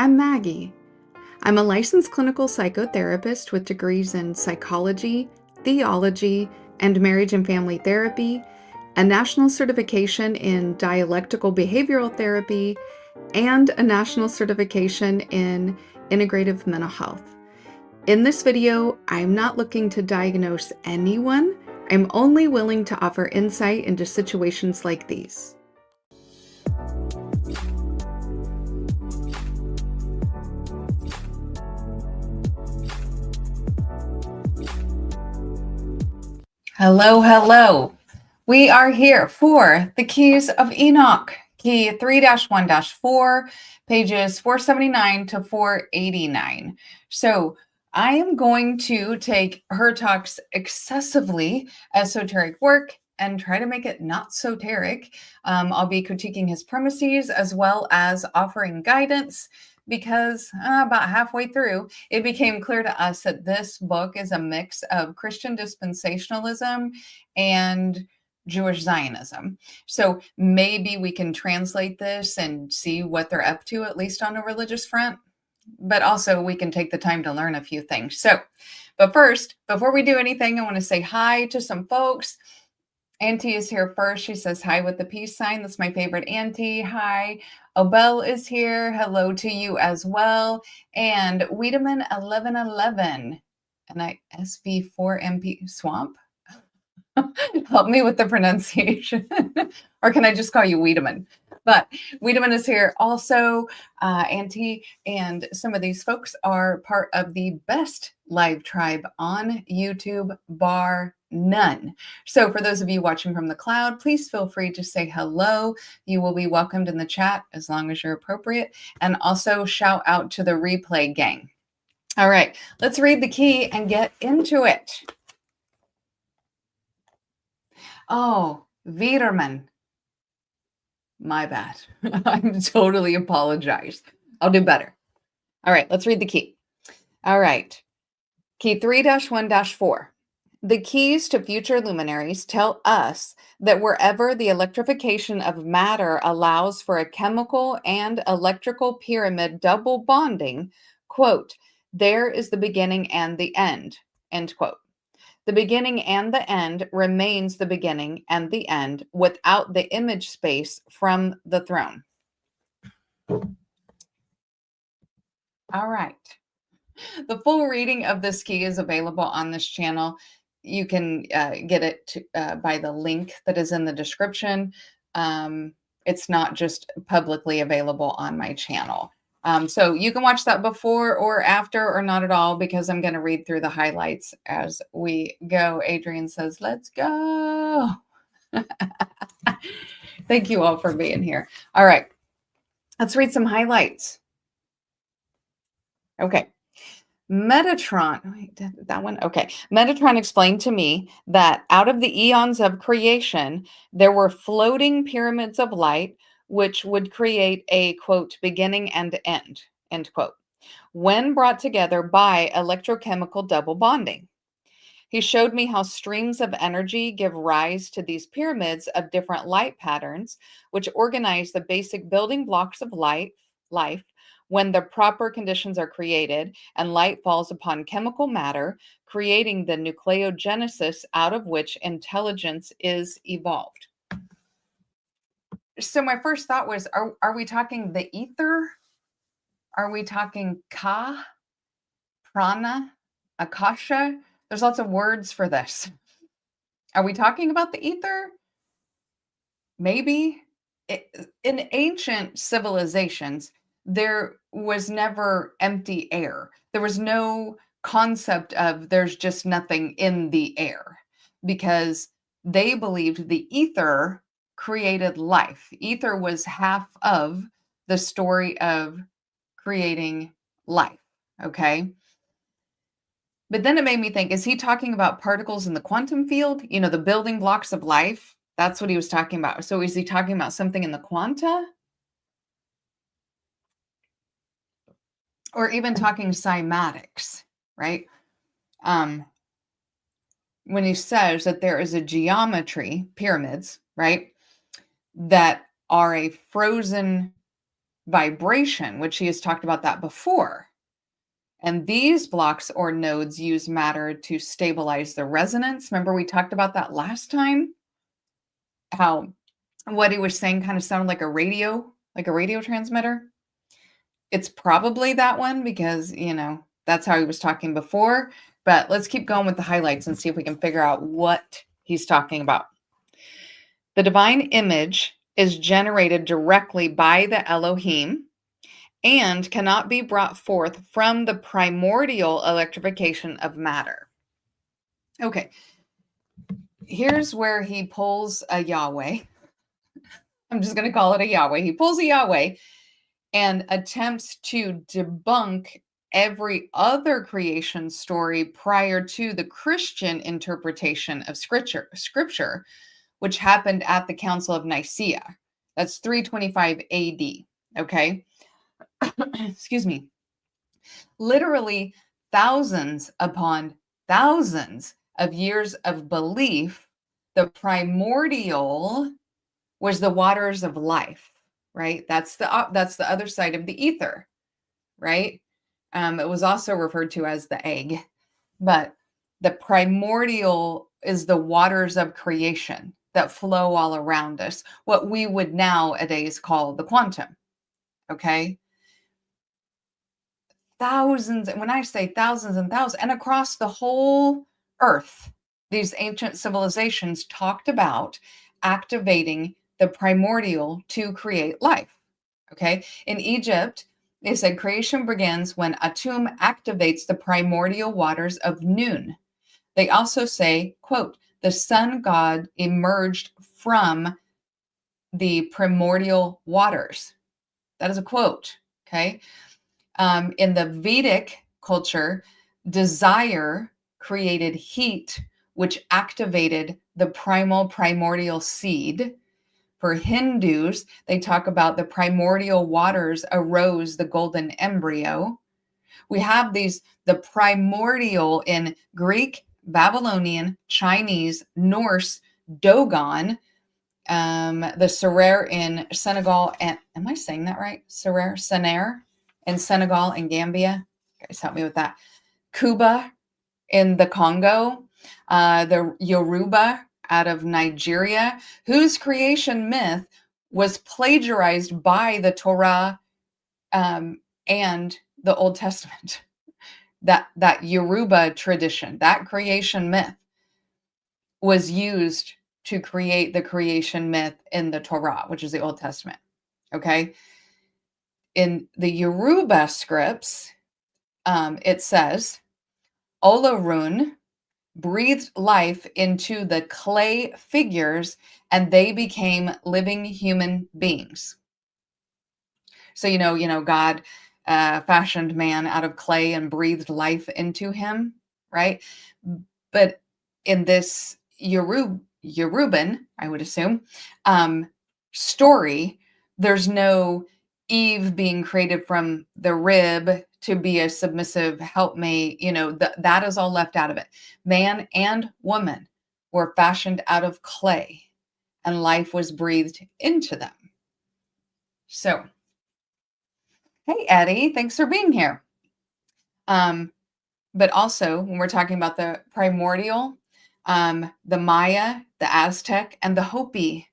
I'm Maggie. I'm a licensed clinical psychotherapist with degrees in psychology, theology, and marriage and family therapy, a national certification in dialectical behavioral therapy, and a national certification in integrative mental health. In this video, I'm not looking to diagnose anyone. I'm only willing to offer insight into situations like these. Hello, hello. We are here for the Keys of Enoch, key 3-1-4, pages 479 to 489. So I am going to take her talk's excessively esoteric work and try to make it not soteric. I'll be critiquing his premises as well as offering guidance, because about halfway through, it became clear to us that this book is a mix of Christian dispensationalism and Jewish Zionism. So maybe we can translate this and see what they're up to, at least on a religious front. But also we can take the time to learn a few things. But first, before we do anything, I want to say hi to some folks. Auntie is here first. She says hi with the peace sign. That's my favorite Auntie. Hi. Obel is here. Hello to you as well. And Wiedemann 1111 and I SV4MP Swamp. Help me with the pronunciation. Or can I just call you Wiedemann? But Wiedemann is here also, Auntie, and some of these folks are part of the best live tribe on YouTube, bar none. So for those of you watching from the cloud, please feel free to say hello. You will be welcomed in the chat as long as you're appropriate. And also shout out to the replay gang. All right, let's read the key and get into it. Oh, Wiedemann. My bad. I'm totally apologize. I'll do better. All right, let's read the key. All right. Key 3-1-4. The keys to future luminaries tell us that wherever the electrification of matter allows for a chemical and electrical pyramid double bonding, quote, there is the beginning and the end, end quote. The beginning and the end remains the beginning and the end without the image space from the throne. All right. The full reading of this key is available on this channel. You can get it by the link that is in the description. It's not just publicly available on my channel. So you can watch that before or after or not at all, because I'm going to read through the highlights as we go. Adrian says, let's go. Thank you all for being here. All right, let's read some highlights. Okay. Metatron, wait, that one? Okay. Metatron explained to me that out of the eons of creation, there were floating pyramids of light, which would create a, quote, beginning and end quote, when brought together by electrochemical double bonding. He showed me how streams of energy give rise to these pyramids of different light patterns, which organize the basic building blocks of life when the proper conditions are created and light falls upon chemical matter, creating the nucleogenesis out of which intelligence is evolved. So my first thought was, are we talking the ether? Are we talking ka, prana, akasha? There's lots of words for this. Are we talking about the ether? Maybe. In ancient civilizations, there was never empty air. There was no concept of there's just nothing in the air, because they believed the ether created life. Ether was half of the story of creating life, okay? But then it made me think, is he talking about particles in the quantum field? You know, the building blocks of life? That's what he was talking about. So is he talking about something in the quanta? Or even talking cymatics, right? When he says that there is a geometry, pyramids, right, that are a frozen vibration, which he has talked about that before. And these blocks or nodes use matter to stabilize the resonance. Remember, we talked about that last time? How what he was saying kind of sounded like a radio transmitter. It's probably that one because, that's how he was talking before. But let's keep going with the highlights and see if we can figure out what he's talking about. The divine image is generated directly by the Elohim and cannot be brought forth from the primordial electrification of matter. Okay, here's where he pulls a Yahweh. I'm just going to call it a Yahweh. He pulls a Yahweh and attempts to debunk every other creation story prior to the Christian interpretation of scripture, which happened at the Council of Nicaea. That's 325 AD. Okay. Excuse me. Literally thousands upon thousands of years of belief, the primordial was the waters of life, right? That's the other side of the ether, right? It was also referred to as the egg, but the primordial is the waters of creation that flow all around us, what we would nowadays call the quantum, okay? Thousands, and when I say thousands and thousands, and across the whole earth, these ancient civilizations talked about activating the primordial to create life, okay? In Egypt, they said creation begins when Atum activates the primordial waters of noon. They also say, quote, the sun god emerged from the primordial waters. That is a quote, okay? In the Vedic culture, desire created heat, which activated the primordial seed. For Hindus, they talk about the primordial waters arose the golden embryo. We have the primordial in Greek, Babylonian, Chinese, Norse, Dogon, the Serer in Senegal, and am I saying that right? Sener in Senegal and Gambia. Guys, help me with that. Cuba in the Congo, the Yoruba out of Nigeria, whose creation myth was plagiarized by the Torah and the Old Testament. That Yoruba tradition, that creation myth was used to create the creation myth in the Torah, which is the Old Testament. Okay. In the Yoruba scripts, it says, Olorun breathed life into the clay figures and they became living human beings. So, God fashioned man out of clay and breathed life into him, right? But in this Yoruban, I would assume, story, there's no Eve being created from the rib to be a submissive helpmate. That is all left out of it. Man and woman were fashioned out of clay and life was breathed into them. So, hey, Eddie, thanks for being here. But also, when we're talking about the primordial, the Maya, the Aztec, and the Hopi,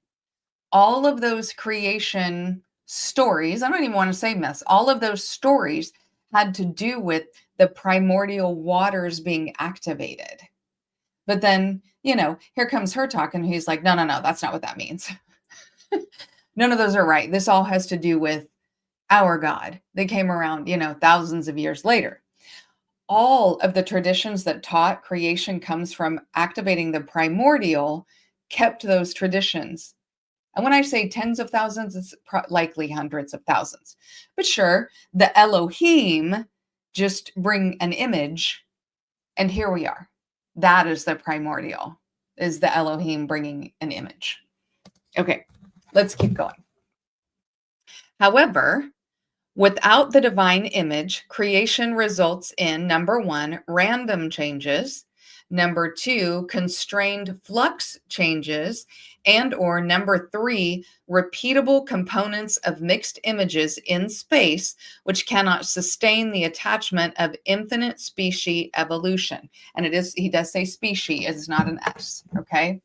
all of those creation stories, I don't even want to say myths, all of those stories had to do with the primordial waters being activated. But then, here comes her talking. He's like, no, that's not what that means. None of those are right. This all has to do with our God. They came around, thousands of years later. All of the traditions that taught creation comes from activating the primordial kept those traditions. And when I say tens of thousands, it's likely hundreds of thousands. But sure, the Elohim just bring an image, and here we are. That is the primordial, is the Elohim bringing an image. Okay, let's keep going. However, without the divine image, creation results in, number one, random changes, Number 2, constrained flux changes. And or number 3, repeatable components of mixed images in space, which cannot sustain the attachment of infinite species evolution. And he does say species, it's not an S, okay?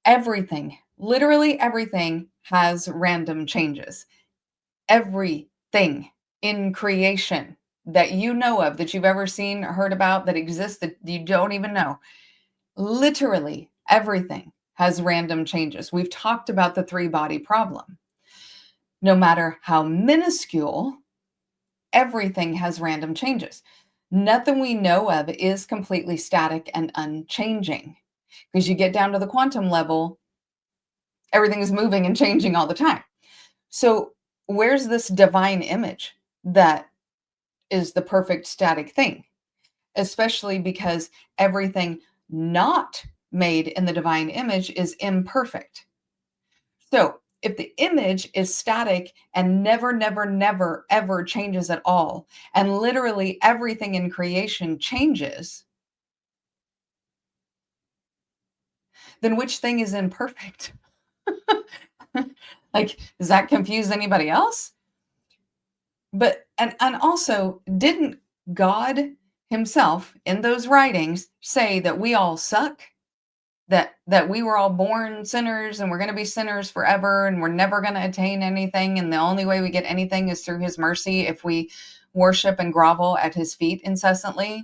Everything, literally everything has random changes. Everything in creation that you know of, that you've ever seen, heard about, that exists, that you don't even know, literally everything has random changes. We've talked about the 3-body problem. No matter how minuscule, everything has random changes. Nothing we know of is completely static and unchanging. Because you get down to the quantum level, everything is moving and changing all the time. So where's this divine image that is the perfect static thing? Especially because everything not made in the divine image is imperfect. So if the image is static and never, never, never, ever changes at all, and literally everything in creation changes, then which thing is imperfect? Like, does that confuse anybody else? But and also, didn't God himself in those writings say that we all suck? That we were all born sinners and we're going to be sinners forever and we're never going to attain anything, and the only way we get anything is through his mercy if we worship and grovel at his feet incessantly?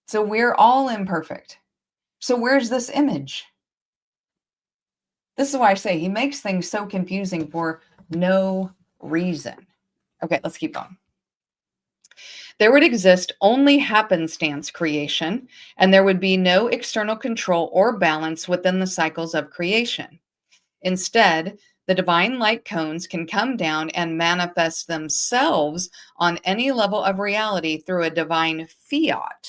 So we're all imperfect. So where's this image? This is why I say he makes things so confusing for no reason. Okay, let's keep going. There would exist only happenstance creation, and there would be no external control or balance within the cycles of creation. Instead, the divine light cones can come down and manifest themselves on any level of reality through a divine fiat,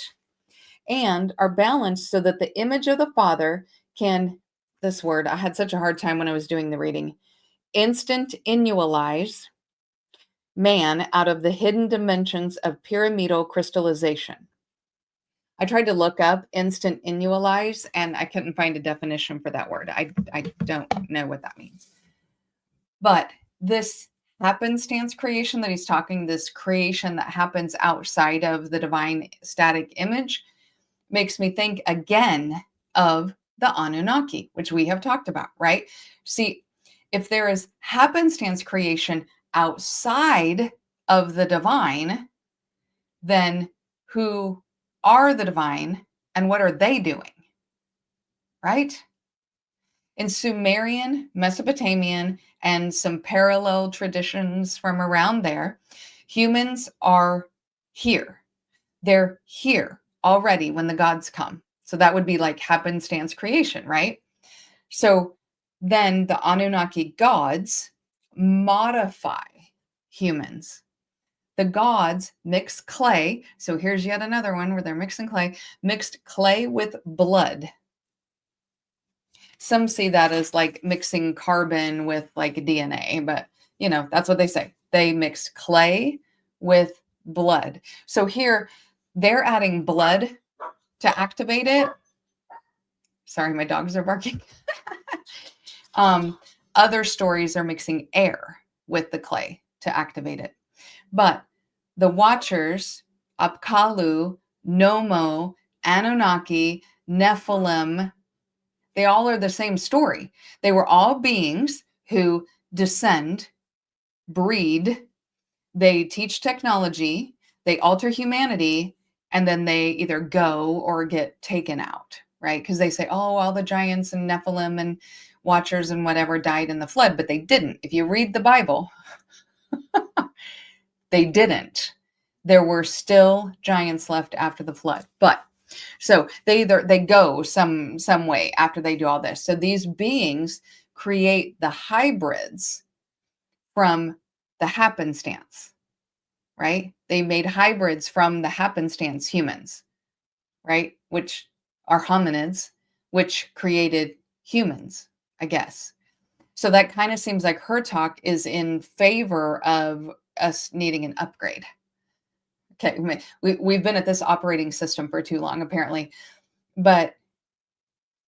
and are balanced so that the image of the Father can, this word, I had such a hard time when I was doing the reading, instantinualize man out of the hidden dimensions of pyramidal crystallization. I tried to look up instantinualize and I couldn't find a definition for that word. I don't know what that means. But this happenstance creation that he's talking, this creation that happens outside of the divine static image, makes me think again of the Anunnaki, which we have talked about, right? See, if there is happenstance creation outside of the divine, then who are the divine and what are they doing? Right? In Sumerian, Mesopotamian, and some parallel traditions from around there, humans are here. They're here already when the gods come. So that would be like happenstance creation, right? So then the Anunnaki gods modify humans. The gods mix clay. So here's yet another one where they're mixing clay, mixed clay with blood. Some see that as like mixing carbon with like DNA, but you know, that's what they say. They mix clay with blood. So here they're adding blood to activate it. Sorry, my dogs are barking. Other stories are mixing air with the clay to activate it. But the Watchers, Apkallu, Nomo, Anunnaki, Nephilim, they all are the same story. They were all beings who descend, breed, they teach technology, they alter humanity, and then they either go or get taken out, right? Because they say, oh, all the giants and Nephilim and Watchers and whatever died in the flood, but they didn't. If you read the Bible, they didn't. There were still giants left after the flood. But so they go some way after they do all this. So these beings create the hybrids from the happenstance, right? They made hybrids from the happenstance humans, right? Which are hominids, which created humans, I guess. So that kind of seems like her talk is in favor of us needing an upgrade. Okay, we've been at this operating system for too long, apparently. But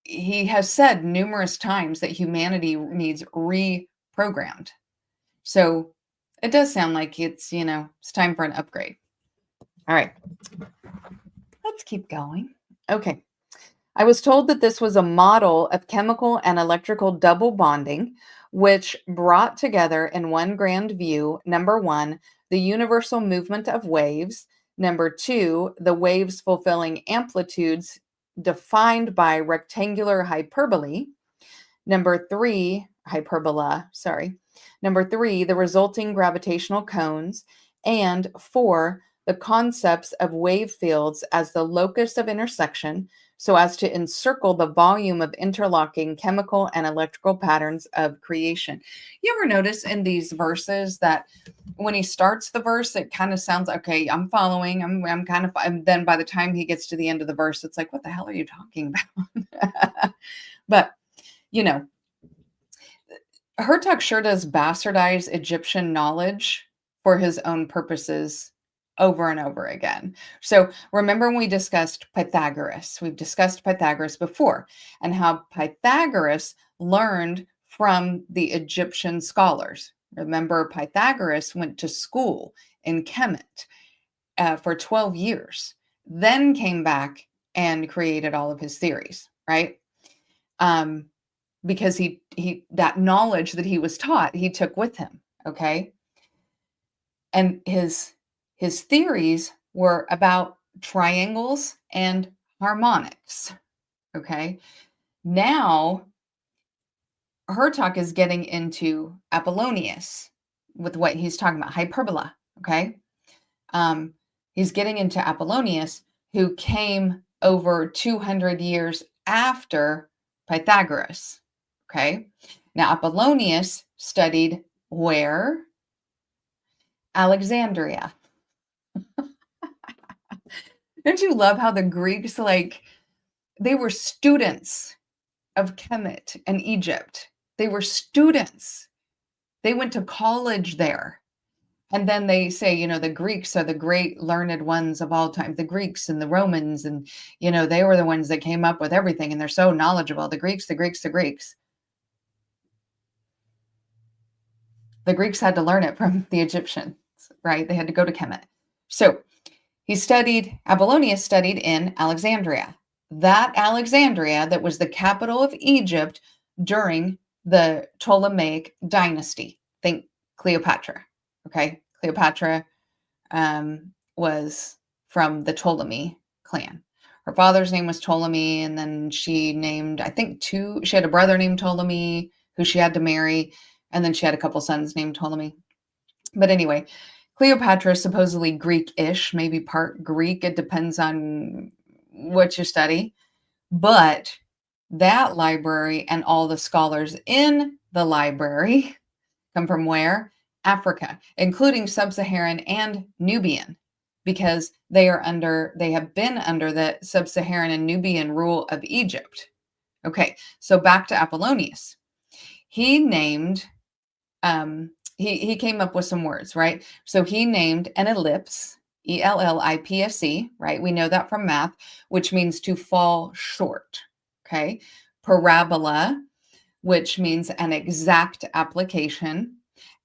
he has said numerous times that humanity needs reprogrammed. So it does sound like it's time for an upgrade. All right, let's keep going. Okay. I was told that this was a model of chemical and electrical double bonding, which brought together in one grand view, number one, the universal movement of waves, number two, the waves fulfilling amplitudes defined by rectangular hyperbole, number three, hyperbola, sorry, number three, the resulting gravitational cones, and four, the concepts of wave fields as the locus of intersection, so as to encircle the volume of interlocking chemical and electrical patterns of creation. You ever notice in these verses that when he starts the verse, it kind of sounds okay, I'm following, I'm kind of, and then by the time he gets to the end of the verse, it's like, what the hell are you talking about? But, you know, Hertog sure does bastardize Egyptian knowledge for his own purposes over and over again. So remember when we discussed Pythagoras? We've discussed Pythagoras before and how Pythagoras learned from the Egyptian scholars. Remember, Pythagoras went to school in Kemet for 12 years, then came back and created all of his theories, right? Because he that knowledge that he was taught, he took with him, okay? And his theories were about triangles and harmonics, okay? Now, Hertog is getting into Apollonius with what he's talking about, hyperbola, okay? He's getting into Apollonius, who came over 200 years after Pythagoras, okay? Now, Apollonius studied where? Alexandria. Don't you love how the Greeks, they were students of Kemet and Egypt. They were students. They went to college there. And then they say, the Greeks are the great learned ones of all time. The Greeks and the Romans, and, they were the ones that came up with everything, and they're so knowledgeable. The Greeks, the Greeks, the Greeks. The Greeks had to learn it from the Egyptians, right? They had to go to Kemet. So Apollonius studied in Alexandria. That Alexandria that was the capital of Egypt during the Ptolemaic dynasty. Think Cleopatra, okay? Cleopatra was from the Ptolemy clan. Her father's name was Ptolemy, and then she named, I think, she had a brother named Ptolemy who she had to marry, and then she had a couple sons named Ptolemy. But anyway, Cleopatra is supposedly Greek-ish, maybe part Greek. It depends on what you study. But that library and all the scholars in the library come from where? Africa, including Sub-Saharan and Nubian, because they have been under the Sub-Saharan and Nubian rule of Egypt. Okay, so back to Apollonius. He named he came up with some words, right? So he named an ellipse, ellipse, right? We know that from math, which means to fall short, okay? Parabola, which means an exact application,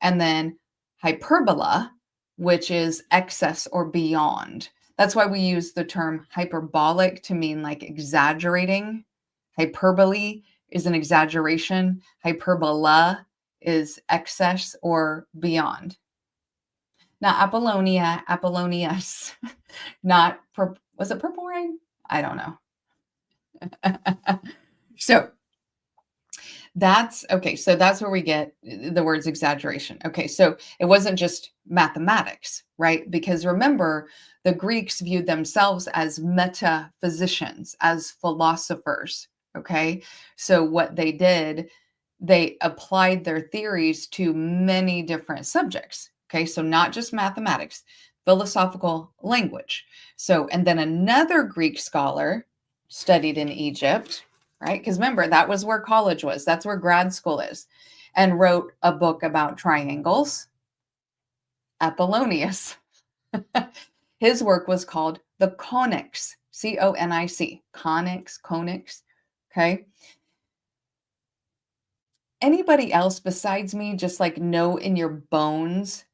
and then hyperbola, which is excess or beyond. That's why we use the term hyperbolic to mean like exaggerating. Hyperbole is an exaggeration. Hyperbola is excess or beyond. Now, Apollonius, was it Purple Rain? I don't know. So that's okay. So that's where we get the words exaggeration. Okay. So it wasn't just mathematics, right? Because remember, the Greeks viewed themselves as metaphysicians, as philosophers. Okay. So what they did, they applied their theories to many different subjects. Okay. So not just mathematics, philosophical language. So, and then another Greek scholar studied in Egypt, right? Because remember, that was where college was. That's where grad school is. And wrote a book about triangles, Apollonius. His work was called the Conics, C-O-N-I-C, conics, okay? Anybody else besides me just like know in your bones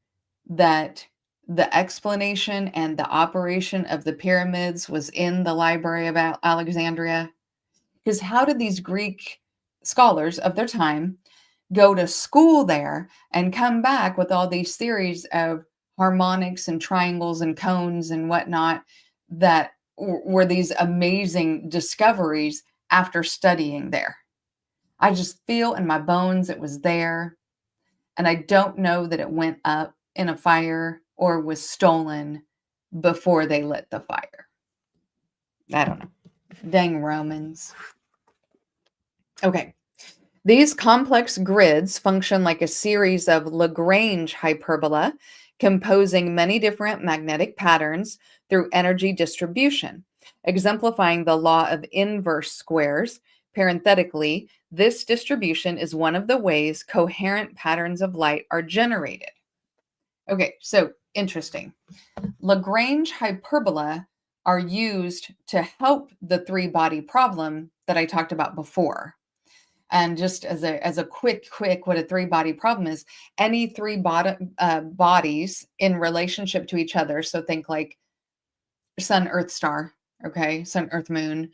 that the explanation and the operation of the pyramids was in the Library of Alexandria? Because how did these Greek scholars of their time go to school there and come back with all these theories of harmonics and triangles and cones and whatnot that were these amazing discoveries after studying there? I just feel in my bones it was there. And I don't know that it went up in a fire or was stolen before they lit the fire. I don't know. Dang Romans. Okay. These complex grids function like a series of Lagrange hyperbola, composing many different magnetic patterns through energy distribution, exemplifying the law of inverse squares. Parenthetically, this distribution is one of the ways coherent patterns of light are generated. Okay, so interesting. Lagrange hyperbola are used to help the three-body problem that I talked about before. And just as a quick, what a three-body problem is, any three bodies in relationship to each other. So think like sun, earth, star, okay? Sun, earth, moon.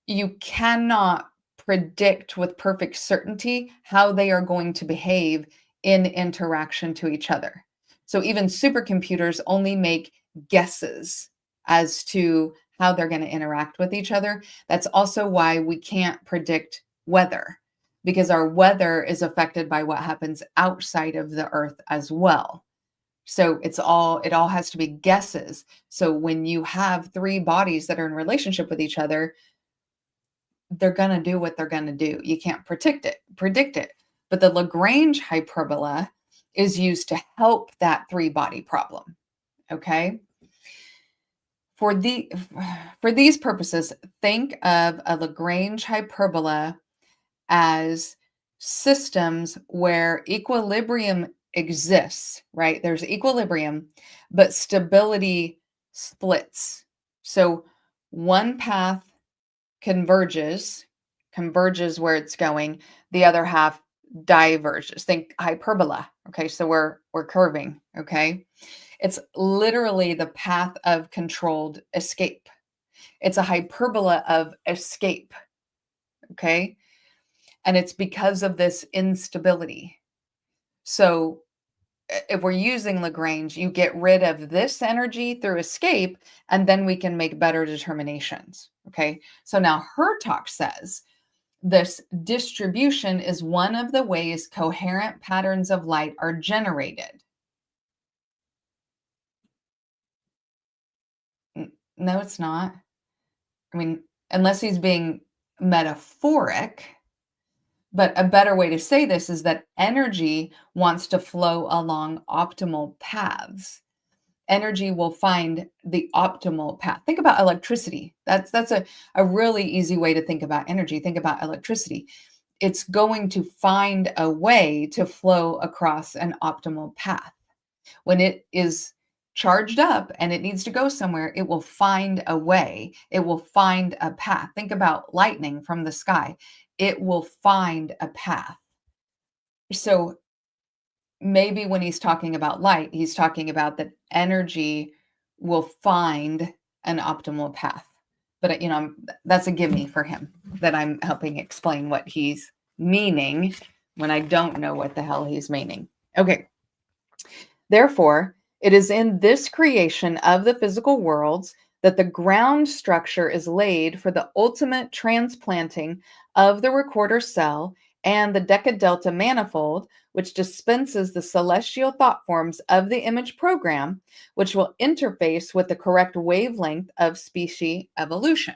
You cannot predict with perfect certainty how they are going to behave in interaction to each other. So even supercomputers only make guesses as to how they're going to interact with each other. That's also why we can't predict weather, because our weather is affected by what happens outside of the earth as well. So it all has to be guesses. So when you have three bodies that are in relationship with each other, they're going to do what they're going to do. You can't predict it. But the Lagrange hyperbola is used to help that three-body problem. Okay? For these purposes, think of a Lagrange hyperbola as systems where equilibrium exists, right? There's equilibrium, but stability splits. So one path converges where it's going, the other half diverges. Think hyperbola. Okay, so we're curving. Okay, it's literally the path of controlled escape. It's a hyperbola of escape. Okay, and it's because of this instability. So if we're using Lagrange, you get rid of this energy through escape, and then we can make better determinations. Okay, so now Hertog says this distribution is one of the ways coherent patterns of light are generated. No, it's not. I mean, unless he's being metaphoric, but a better way to say this is that energy wants to flow along optimal paths. Energy will find the optimal path. Think about electricity. That's a really easy way to think about energy. Think about electricity. It's going to find a way to flow across an optimal path. When it is charged up and it needs to go somewhere, it will find a way. It will find a path. Think about lightning from the sky. It will find a path. So maybe when he's talking about light, he's talking about that energy will find an optimal path. But that's a gimme for him, that I'm helping explain what he's meaning when I don't know what the hell he's meaning. Okay. Therefore, it is in this creation of the physical worlds that the ground structure is laid for the ultimate transplanting of the recorder cell and the decadelta manifold, which dispenses the celestial thought forms of the image program, which will interface with the correct wavelength of species evolution.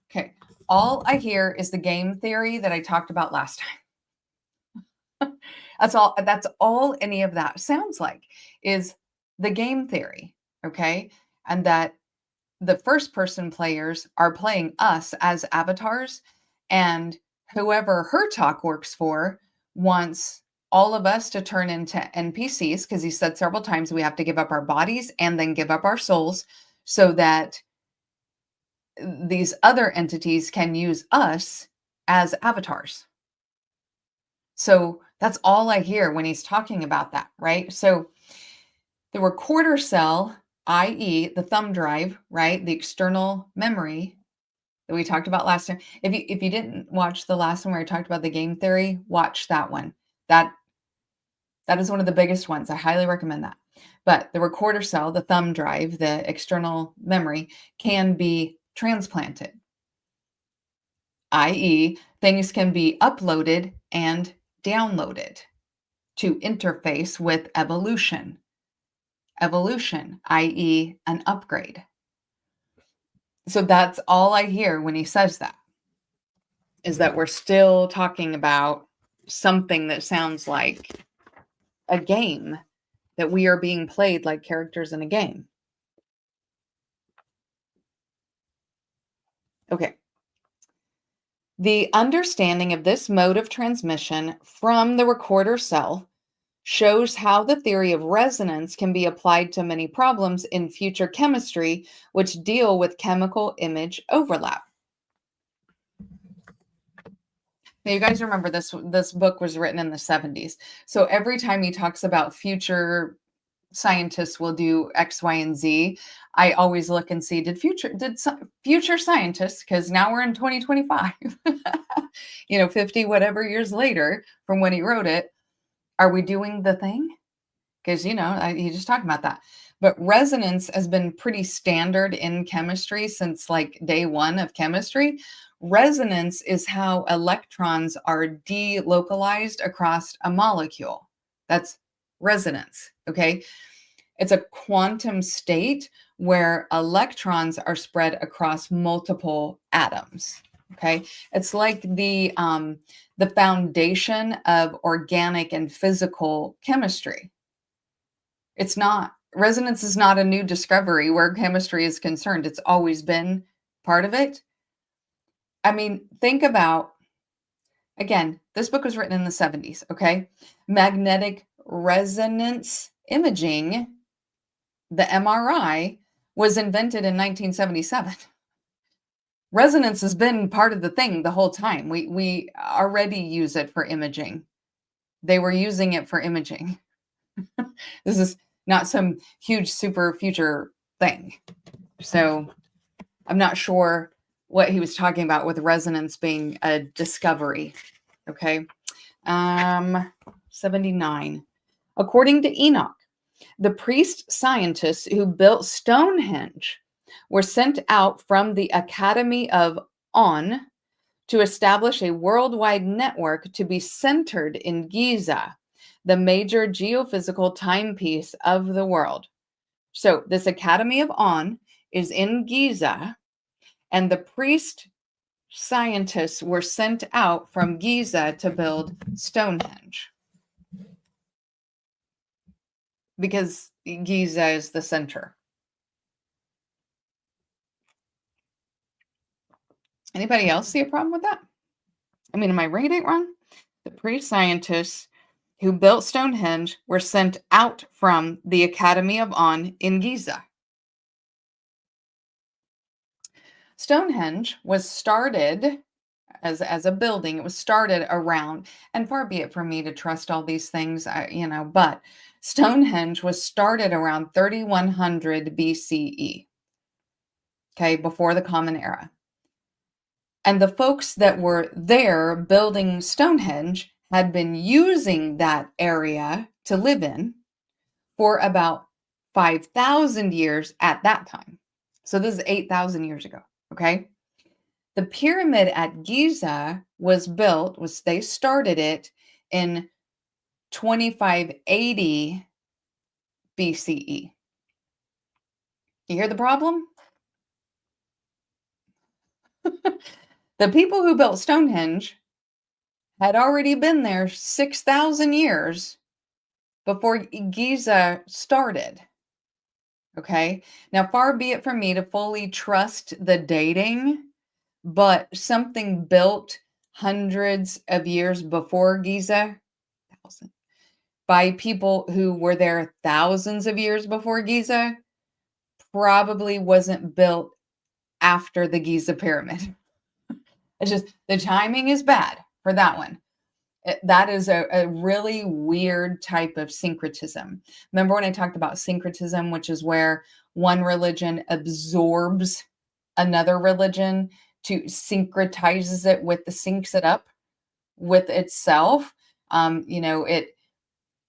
Okay, all I hear is the game theory that I talked about last time. That's all any of that sounds like, is the game theory, okay? And that the first person players are playing us as avatars, and whoever Hertog works for wants all of us to turn into NPCs, because he said several times we have to give up our bodies and then give up our souls so that these other entities can use us as avatars. So that's all I hear when he's talking about that, right? So the recorder cell, i.e., the thumb drive, right? The external memory that we talked about last time. If you didn't watch the last one where I talked about the game theory, watch that one. That is one of the biggest ones. I highly recommend that. But the recorder cell, the thumb drive, the external memory, can be transplanted, i.e., things can be uploaded and downloaded to interface with evolution. Evolution, i.e., an upgrade. So that's all I hear when he says that, is that we're still talking about something that sounds like a game, that we are being played like characters in a game. Okay. The understanding of this mode of transmission from the recorder cell shows how the theory of resonance can be applied to many problems in future chemistry, which deal with chemical image overlap. Now, you guys remember this book was written in the 70s. So every time he talks about future scientists will do X, Y, and Z, I always look and see, did future scientists, because now we're in 2025, 50 whatever years later from when he wrote it, are we doing the thing? Because, he just talked about that. But resonance has been pretty standard in chemistry since like day one of chemistry. Resonance is how electrons are delocalized across a molecule. That's resonance, okay? It's a quantum state where electrons are spread across multiple atoms, okay? It's like the foundation of organic and physical chemistry. Resonance is not a new discovery where chemistry is concerned. It's always been part of it. I mean, think about, again, this book was written in the 70s, okay? Magnetic resonance imaging, the MRI, was invented in 1977. Resonance has been part of the thing the whole time. We already use it for imaging. They were using it for imaging. This is not some huge super future thing. So I'm not sure what he was talking about with resonance being a discovery. Okay. 79. According to Enoch, the priest scientists who built Stonehenge were sent out from the Academy of On to establish a worldwide network to be centered in Giza, the major geophysical timepiece of the world. So this Academy of On is in Giza, and the priest scientists were sent out from Giza to build Stonehenge, because Giza is the center. Anybody else see a problem with that? I mean, am I reading it wrong? The priest scientists who built Stonehenge were sent out from the Academy of On in Giza. Stonehenge was started as a building. It was started around, and far be it from me to trust all these things, but Stonehenge was started around 3100 BCE, okay, before the Common Era. And the folks that were there building Stonehenge had been using that area to live in for about 5,000 years at that time. So this is 8,000 years ago, okay? The pyramid at Giza they started it in 2580 BCE. You hear the problem? The people who built Stonehenge had already been there 6,000 years before Giza started. Okay. Now, far be it from me to fully trust the dating, but something built hundreds of years before Giza, by people who were there thousands of years before Giza probably wasn't built after the Giza pyramid. It's just the timing is bad for that one. That is a really weird type of syncretism. Remember when I talked about syncretism, which is where one religion absorbs another religion to syncretizes it with syncs it up with itself.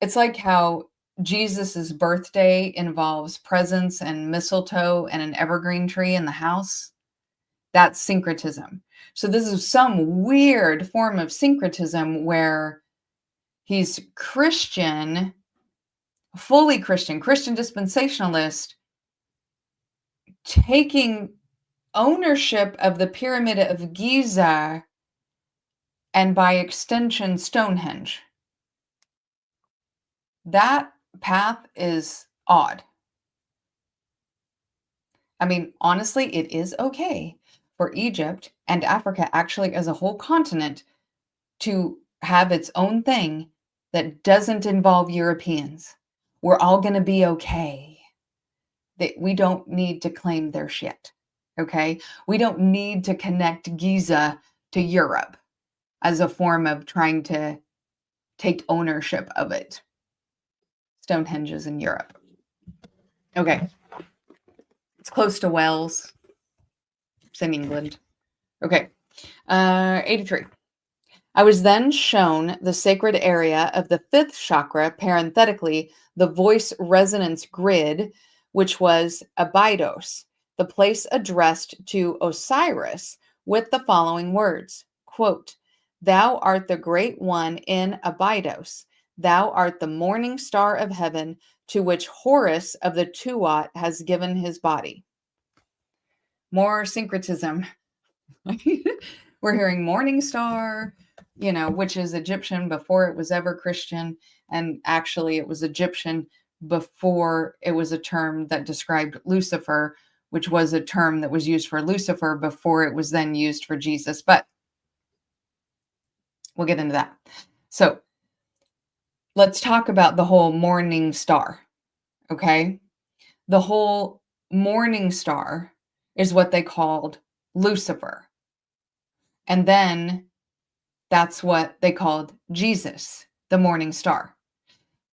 It's like how Jesus's birthday involves presents and mistletoe and an evergreen tree in the house. That's syncretism. So this is some weird form of syncretism where he's Christian, fully Christian dispensationalist, taking ownership of the Pyramid of Giza and by extension, Stonehenge. That path is odd. I mean, honestly, it is okay for Egypt and Africa, actually as a whole continent, to have its own thing that doesn't involve Europeans. We're all going to be okay. We don't need to claim their shit. Okay? We don't need to connect Giza to Europe as a form of trying to take ownership of it. Stonehenge is in Europe. Okay. It's close to Wales. It's in England. Okay. 83. I was then shown the sacred area of the fifth chakra, parenthetically, the voice resonance grid, which was Abydos, the place addressed to Osiris with the following words, quote, "Thou art the great one in Abydos. Thou art the morning star of heaven, to which Horus of the Tuat has given his body." More syncretism. We're hearing morning star, which is Egyptian before it was ever Christian. And actually, it was Egyptian before it was a term that described Lucifer, which was a term that was used for Lucifer before it was then used for Jesus. But we'll get into that. So let's talk about the whole morning star. Okay. The whole morning star is what they called Lucifer. And then that's what they called Jesus, the morning star.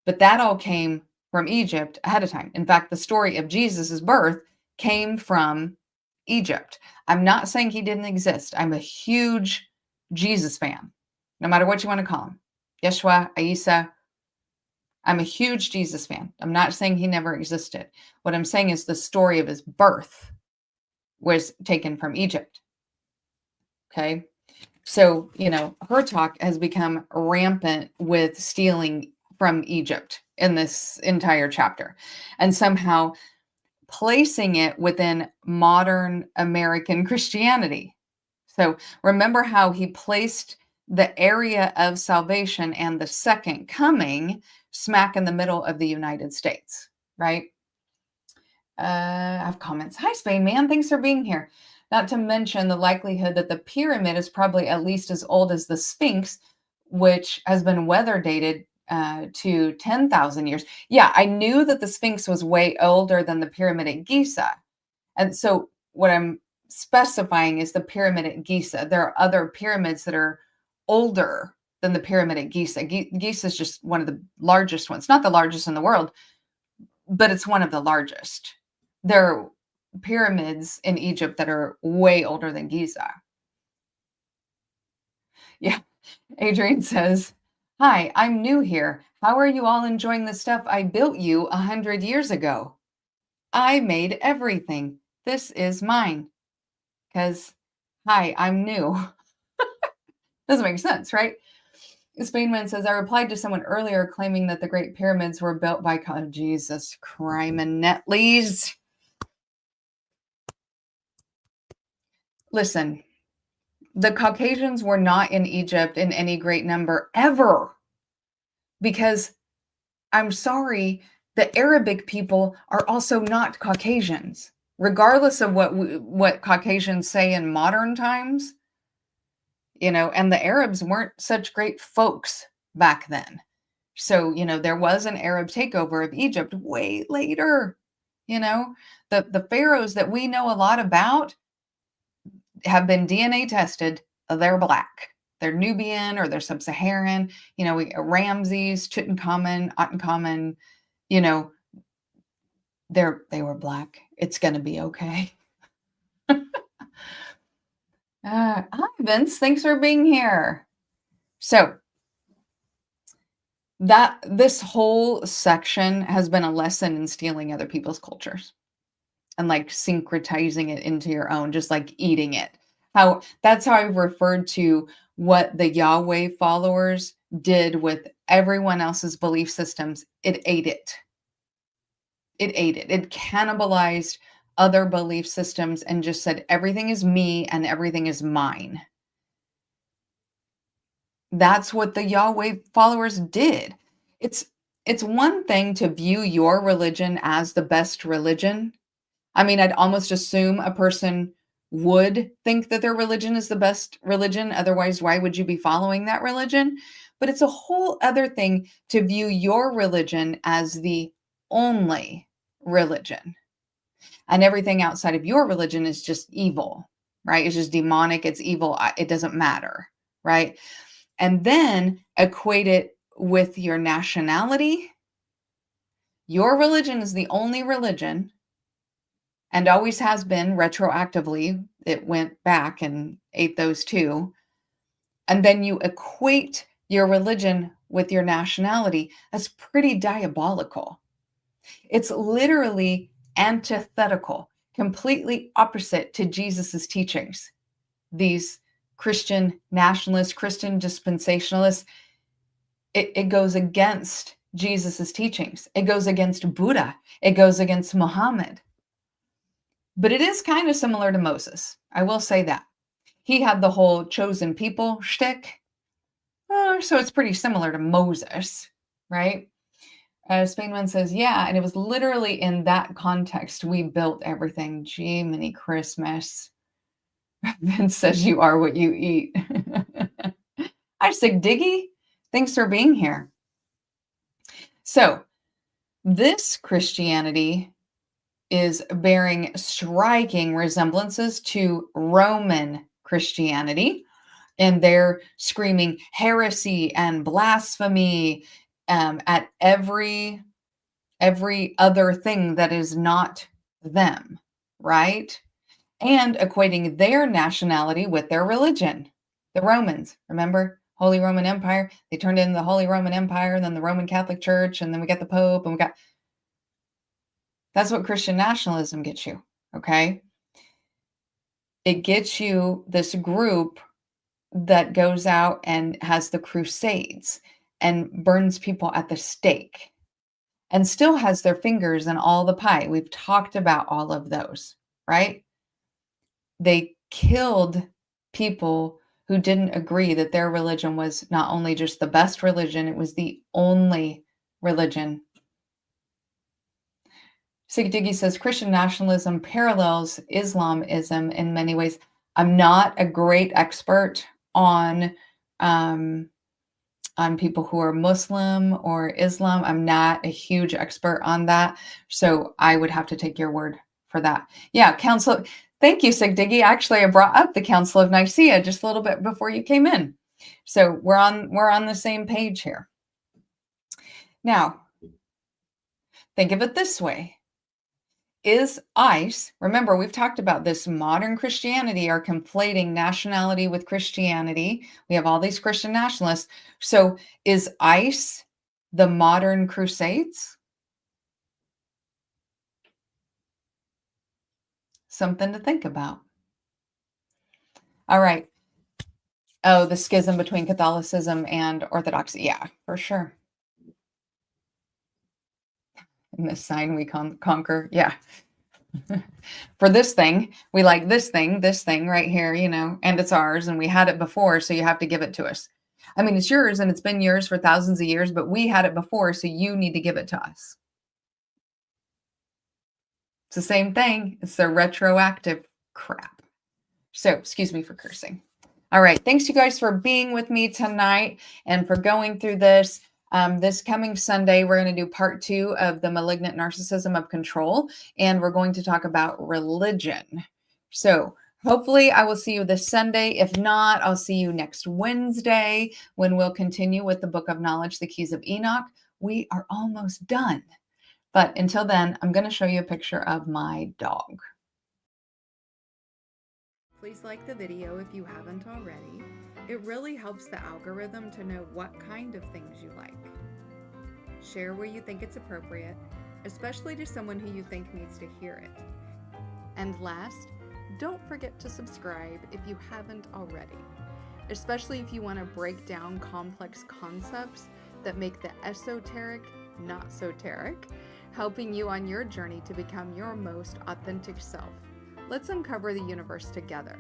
But that all came from Egypt ahead of time. In fact, the story of Jesus's birth came from Egypt. I'm not saying he didn't exist. I'm a huge Jesus fan, no matter what you want to call him. Yeshua, Isa. I'm a huge Jesus fan. I'm not saying he never existed. What I'm saying is the story of his birth was taken from Egypt. Okay. So, her talk has become rampant with stealing from Egypt in this entire chapter and somehow placing it within modern American Christianity. So remember how he placed the area of salvation and the second coming smack in the middle of the United States, right? I have comments. Hi, Spain man. Thanks for being here. Not to mention the likelihood that the pyramid is probably at least as old as the Sphinx, which has been weather dated to 10,000 years. Yeah, I knew that the Sphinx was way older than the pyramid at Giza. And so what I'm specifying is the pyramid at Giza. There are other pyramids that are older than the pyramid at Giza. Giza is just one of the largest ones. Not the largest in the world, but it's one of the largest. There are pyramids in Egypt that are way older than Giza. Yeah. Adrian says, "Hi, I'm new here. How are you all enjoying the stuff I built you 100 years ago? I made everything. This is mine." Because, hi, I'm new. Doesn't make sense, right? Spainman says, "I replied to someone earlier claiming that the Great Pyramids were built by Jesus Crime and Netleys." Listen, the Caucasians were not in Egypt in any great number ever. Because, I'm sorry, the Arabic people are also not Caucasians. Regardless of what Caucasians say in modern times, and the Arabs weren't such great folks back then. So, there was an Arab takeover of Egypt way later. The pharaohs that we know a lot about have been DNA tested. They're black. They're Nubian or they're sub-Saharan. Ramses, Tutankhamun, Ankhemen, you know, they were black. It's going to be okay. Hi, Vince. Thanks for being here. So this whole section has been a lesson in stealing other people's cultures and like syncretizing it into your own, just like eating it. That's how I've referred to what the Yahweh followers did with everyone else's belief systems. It ate it. It ate it. It cannibalized other belief systems and just said, everything is me and everything is mine. That's what the Yahweh followers did. It's one thing to view your religion as the best religion. I mean, I'd almost assume a person would think that their religion is the best religion. Otherwise, why would you be following that religion? But it's a whole other thing to view your religion as the only religion. And everything outside of your religion is just evil, right? It's just demonic. It's evil. It doesn't matter, right? And then equate it with your nationality. Your religion is the only religion and always has been retroactively. It went back and ate those too. And then you equate your religion with your nationality. That's pretty diabolical. It's literally antithetical, completely opposite to Jesus's teachings. These Christian nationalists, Christian dispensationalists, it goes against Jesus's teachings. It goes against Buddha. It goes against Muhammad. But it is kind of similar to Moses. I will say that. He had the whole chosen people shtick. So it's pretty similar to Moses, right? Spainman says, yeah, and it was literally in that context we built everything. Gee, mini Christmas. Vince says you are what you eat. Hi, Sig Diggy. Thanks for being here. So this Christianity is bearing striking resemblances to Roman Christianity, and they're screaming heresy and blasphemy at every other thing that is not them, right? And equating their nationality with their religion. The Romans, remember? Holy Roman Empire. They turned into the Holy Roman Empire, and then the Roman Catholic Church, and then we got the Pope, and that's what Christian nationalism gets you, okay? It gets you this group that goes out and has the crusades and burns people at the stake and still has their fingers in all the pie. We've talked about all of those, right? They killed people who didn't agree that their religion was not only just the best religion, it was the only religion. Sigdigi says Christian nationalism parallels Islamism in many ways. I'm not a great expert on people who are Muslim or Islam. I'm not a huge expert on that, so I would have to take your word for that. Yeah, Council. Thank you, Sigdigi. Actually, I brought up the Council of Nicaea just a little bit before you came in, so we're on the same page here. Now, think of it this way. Is ICE, remember, we've talked about this, modern Christianity are conflating nationality with Christianity. We have all these Christian nationalists. So is ICE the modern Crusades? Something to think about. All right. Oh, the schism between Catholicism and Orthodoxy. Yeah, for sure. In this sign we conquer. Yeah. For this thing, we like this thing right here, and it's ours, and we had it before, so you have to give it to us. I mean, it's yours, and it's been yours for thousands of years, but we had it before, so you need to give it to us. It's the same thing. It's the retroactive crap. So, excuse me for cursing. All right. Thanks, you guys, for being with me tonight and for going through this. This coming Sunday, we're going to do part 2 of the malignant narcissism of control, and we're going to talk about religion. So hopefully I will see you this Sunday. If not, I'll see you next Wednesday when we'll continue with the Book of Knowledge, the Keys of Enoch. We are almost done. But until then, I'm going to show you a picture of my dog. Please like the video if you haven't already. It really helps the algorithm to know what kind of things you like. Share where you think it's appropriate, especially to someone who you think needs to hear it. And last, don't forget to subscribe if you haven't already, especially if you want to break down complex concepts that make the esoteric not soteric, helping you on your journey to become your most authentic self. Let's uncover the universe together.